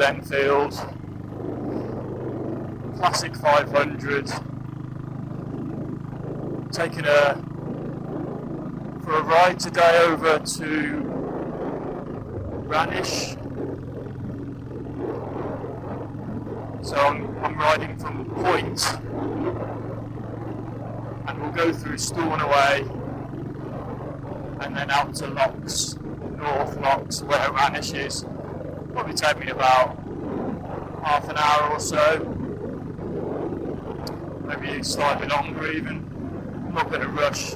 Enfield, classic 500, taking for a ride today over to Ranish. So I'm riding from Point, and we'll go through Stornoway and then out to Locks, North Locks, where Ranish is. Probably take me about half an hour or so, maybe slightly longer even. I'm not going to rush.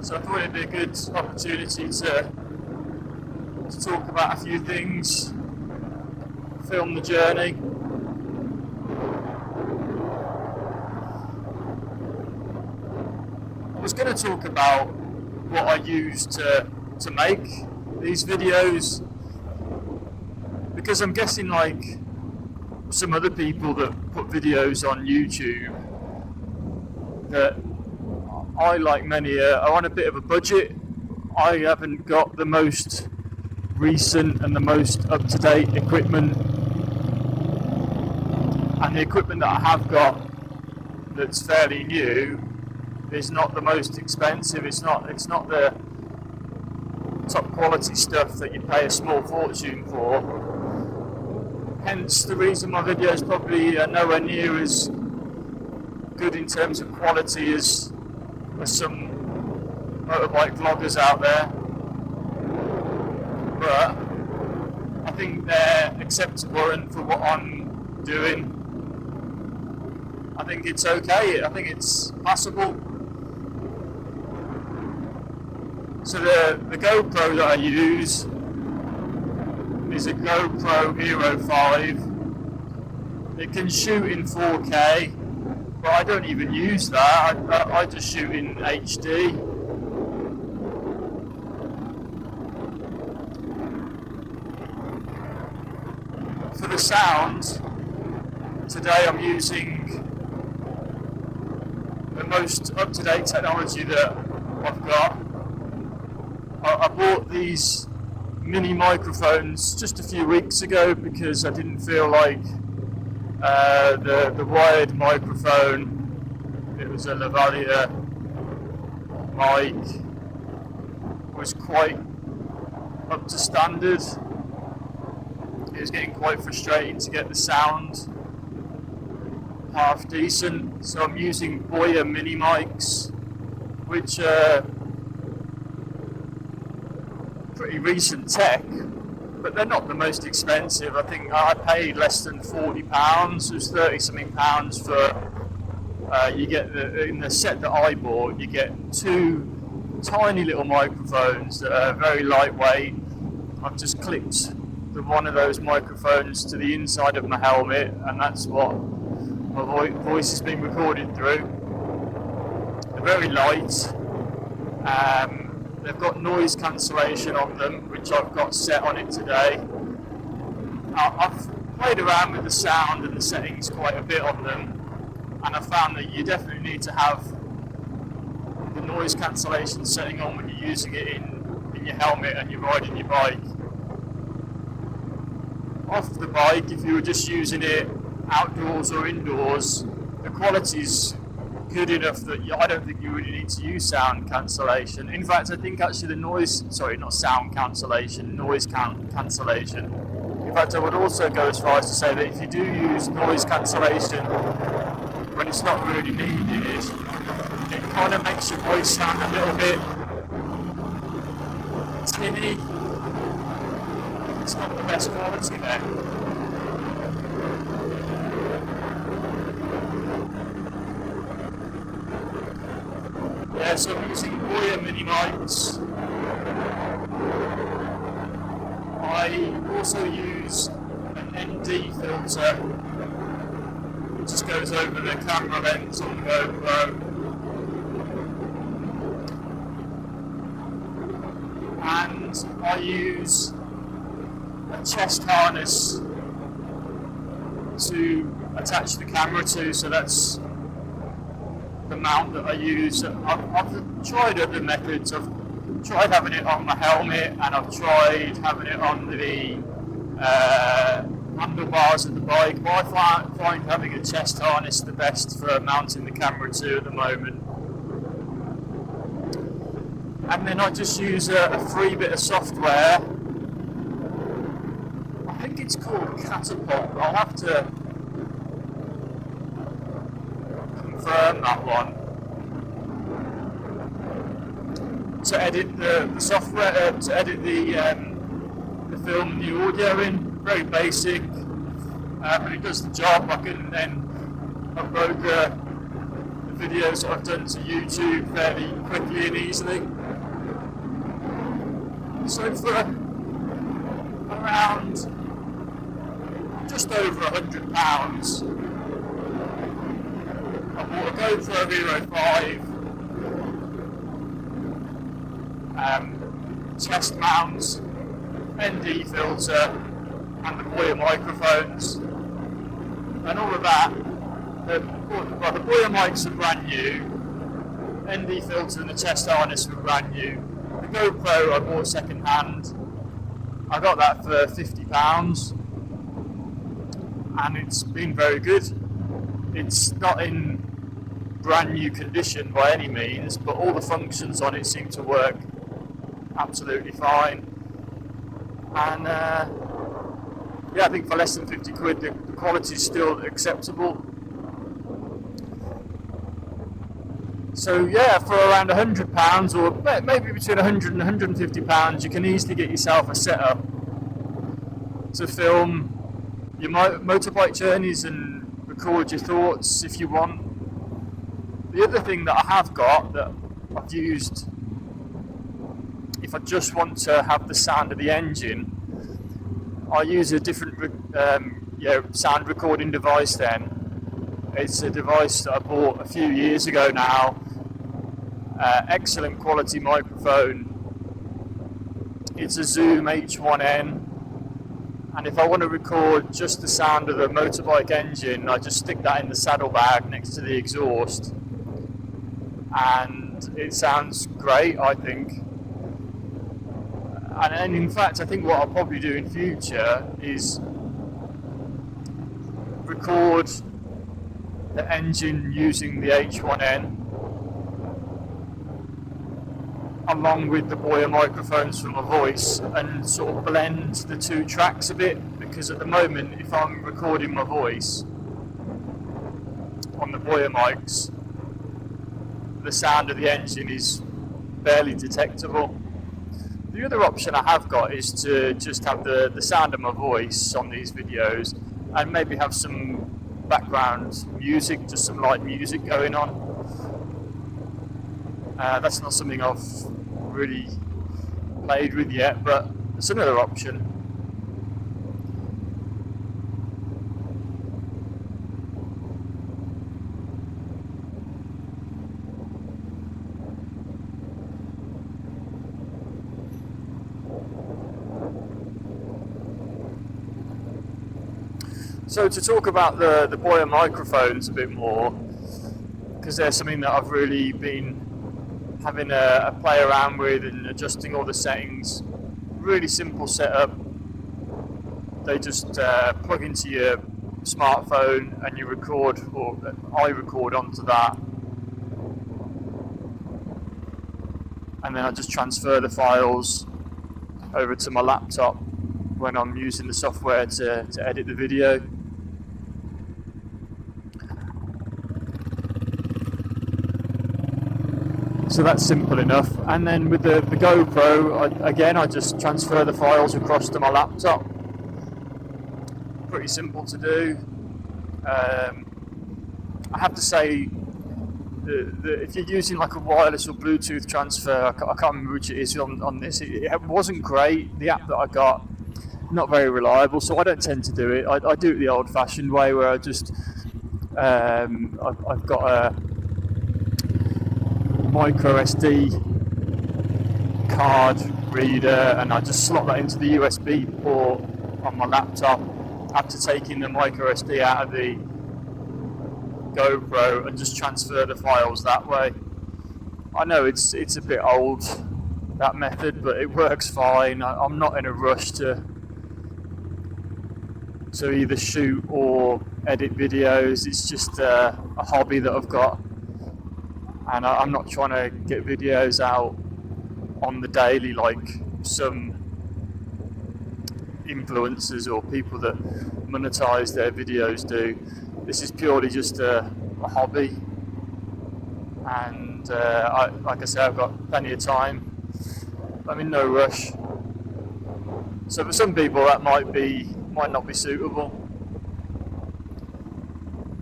So I thought it'd be a good opportunity to talk about a few things, film the journey. I was going to talk about what I use to make these videos, because I'm guessing like some other people that put videos on YouTube, that I, like many, are on a bit of a budget. I haven't got the most recent and the most up-to-date equipment, and the equipment that I have got that's fairly new is not the most expensive. It's not the top quality stuff that you pay a small fortune for. Hence the reason my videos probably are nowhere near as good in terms of quality as some motorbike vloggers out there. But I think they're acceptable, and for what I'm doing, I think it's okay. I think it's passable. So the GoPro that I use is a GoPro Hero 5. It can shoot in 4K, but I don't even use that. I just shoot in HD. For the sound, today I'm using the most up-to-date technology that I've got. I bought these mini microphones just a few weeks ago because I didn't feel like the wired microphone, it was a Lavalier mic, was quite up to standard. It was getting quite frustrating to get the sound half decent, so I'm using Boya mini mics, which are pretty recent tech, but they're not the most expensive. I think I paid less than £40. It was 30 something pounds for you get in the set that I bought, you get two tiny little microphones that are very lightweight. I've just clipped one of those microphones to the inside of my helmet, and that's what my voice is being recorded through. They're very light. They've got noise cancellation on them, which I've got set on it today. I've played around with the sound and the settings quite a bit on them, and I found that you definitely need to have the noise cancellation setting on when you're using it in your helmet and you're riding your bike. Off the bike, if you were just using it outdoors or indoors, the quality's good enough that I don't think you really need to use sound cancellation. In fact, I think actually noise cancellation. In fact, I would also go as far as to say that if you do use noise cancellation when it's not really needed, it kind of makes your voice sound a little bit tinny. It's not the best quality there. Yeah, so I'm using Boya mini mics. I also use an ND filter, which just goes over the camera lens on the GoPro. And I use a chest harness to attach the camera to, so that's the mount that I use. I've tried other methods. I've tried having it on my helmet, and I've tried having it on the handlebars of the bike, but I find having a chest harness the best for mounting the camera to at the moment. And then I just use a free bit of software. I think it's called Catapult. I'll have to confirm that one. To edit the software, to edit the film and the audio in. Very basic, but it does the job. I can then upload the videos that I've done to YouTube fairly quickly and easily. So for around just over £100, I bought a GoPro Hero 5, chest mounts, ND filter, and the boyamicrophones, and all of that. The boyamics are brand new, ND filter and the chest harness were brand new. The GoPro I bought second hand. I got that for £50, and it's been very good. It's not in brand new condition by any means, but all the functions on it seem to work absolutely fine. And yeah, I think for less than 50 quid, the quality is still acceptable. So yeah, for around £100, or maybe between £100 and £150, you can easily get yourself a setup to film your motorbike journeys and record your thoughts if you want. The other thing that I have got that I've used, if I just want to have the sound of the engine, I use a different sound recording device then. It's a device that I bought a few years ago now. Excellent quality microphone. It's a Zoom H1N. And if I want to record just the sound of the motorbike engine, I just stick that in the saddlebag next to the exhaust. And it sounds great, I think. And in fact, I think what I'll probably do in future is record the engine using the H1N along with the boyamicrophones for my voice, and sort of blend the two tracks a bit, because at the moment if I'm recording my voice on the boyamics, the sound of the engine is barely detectable. The other option I have got is to just have the sound of my voice on these videos and maybe have some background music, just some light music going on. That's not something I've really played with yet, but it's another option. So to talk about the boyamicrophones a bit more, because they're something that I've really been having a play around with and adjusting all the settings. Really simple setup. They just plug into your smartphone and you record, or I record onto that, and then I just transfer the files over to my laptop when I'm using the software to edit the video. So that's simple enough. And then with the GoPro, I just transfer the files across to my laptop. Pretty simple to do. I have to say that if you're using like a wireless or Bluetooth transfer, I can't remember which it is on this, it wasn't great. The app that I got, not very reliable, so I don't tend to do it. I do it the old-fashioned way, where I just I've got a micro SD card reader, and I just slot that into the USB port on my laptop after taking the micro SD out of the GoPro, and just transfer the files that way. I know it's a bit old, that method, but it works fine. I'm not in a rush to to either shoot or edit videos. It's just a hobby that I've got, and I'm not trying to get videos out on the daily like some influencers or people that monetize their videos do. This is purely just a hobby, and like I say, I've got plenty of time. I'm in no rush. So for some people that might not be suitable.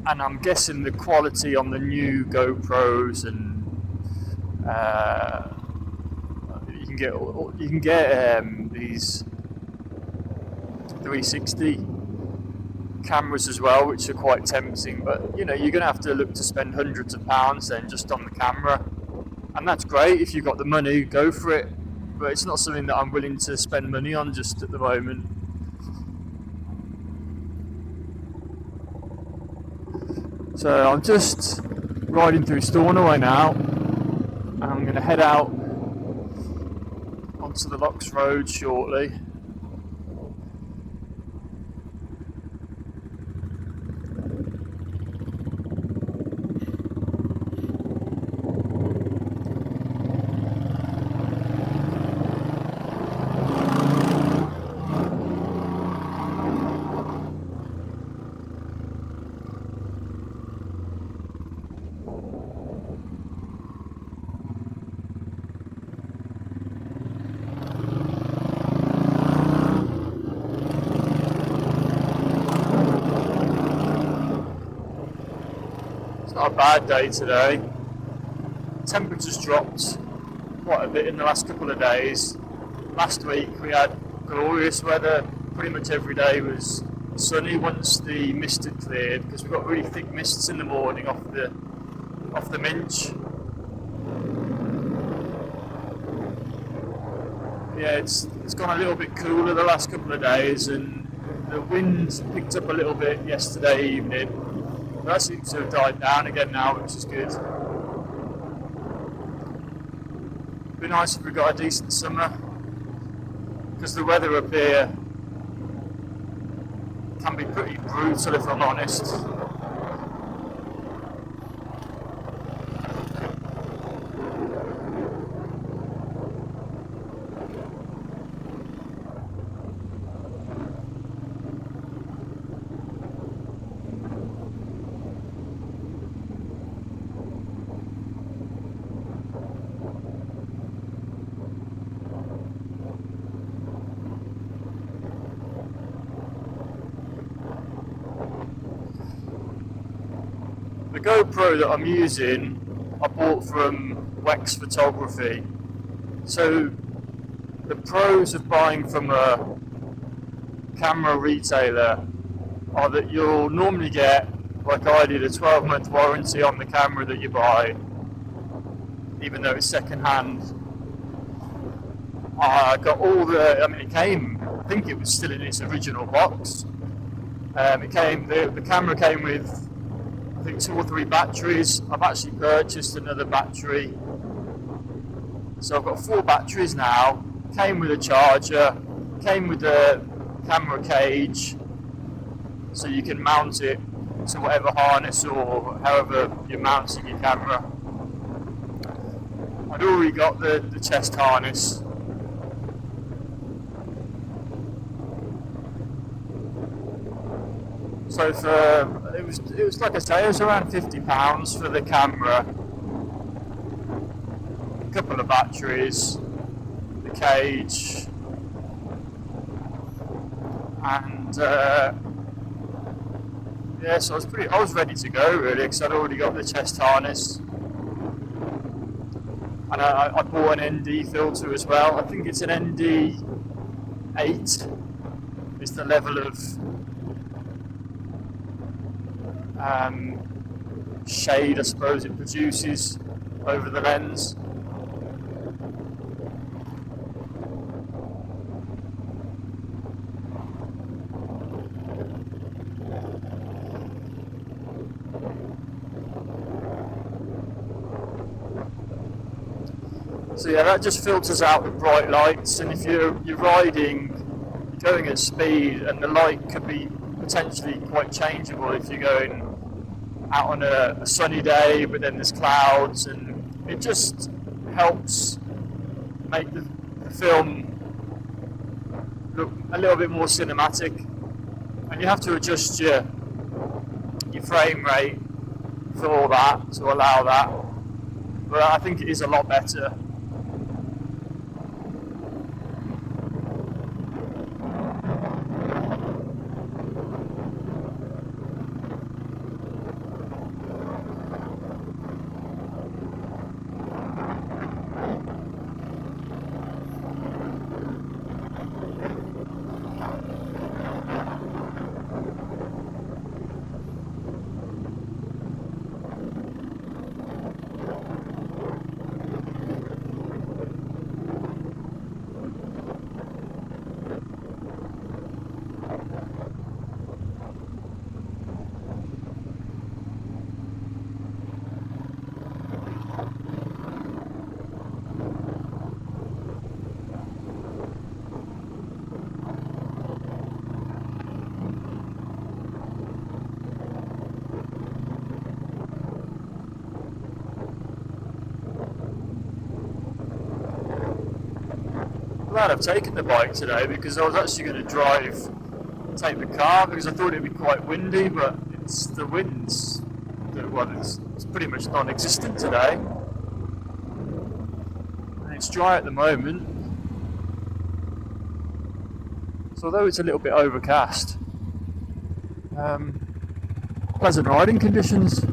And I'm guessing the quality on the new GoPros and you can get these 360 cameras as well, which are quite tempting. But you know, you're going to have to look to spend hundreds of pounds then just on the camera, and that's great if you've got the money, go for it. But it's not something that I'm willing to spend money on just at the moment. So I'm just riding through Stornoway now, and I'm going to head out onto the Locks Road shortly. Not a bad day today. Temperatures dropped quite a bit in the last couple of days. Last week we had glorious weather. Pretty much every day was sunny once the mist had cleared, because we got really thick mists in the morning off the Minch. Yeah, it's gone a little bit cooler the last couple of days, and the wind picked up a little bit yesterday evening. That seems to have died down again now, which is good. It'd be nice if we got a decent summer, because the weather up here can be pretty brutal, if I'm honest. The GoPro that I'm using, I bought from Wex Photography. So the pros of buying from a camera retailer are that you'll normally get, like I did, a 12-month warranty on the camera that you buy, even though it's second hand. I got all the, I mean, it came, I think it was still in its original box. The camera came with, I think, 2 or 3 batteries. I've actually purchased another battery, so I've got 4 batteries now. Came with a charger, came with a camera cage, so you can mount it to whatever harness or however you're mounting your camera. I'd already got the chest harness. So it was like I say, it was around £50 for the camera, a couple of batteries, the cage, and yeah, so I was ready to go really, because I'd already got the chest harness, and I bought an ND filter as well. I think it's an ND 8 is the level of shade, I suppose, it produces over the lens. So yeah, that just filters out the bright lights, and if you're riding, going at speed, and the light could be potentially quite changeable if you're going out on a sunny day, but then there's clouds, and it just helps make the film look a little bit more cinematic. And you have to adjust your frame rate for all that to allow that, but I think it is a lot better. Glad I've taken the bike today, because I was actually going to take the car because I thought it'd be quite windy, but it's the winds that, well, it's pretty much non-existent today. And it's dry at the moment, so although it's a little bit overcast, pleasant riding conditions.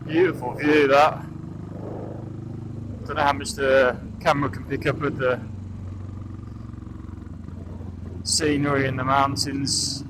Beautiful view, that. don't know how much the camera can pick up of the scenery in the mountains.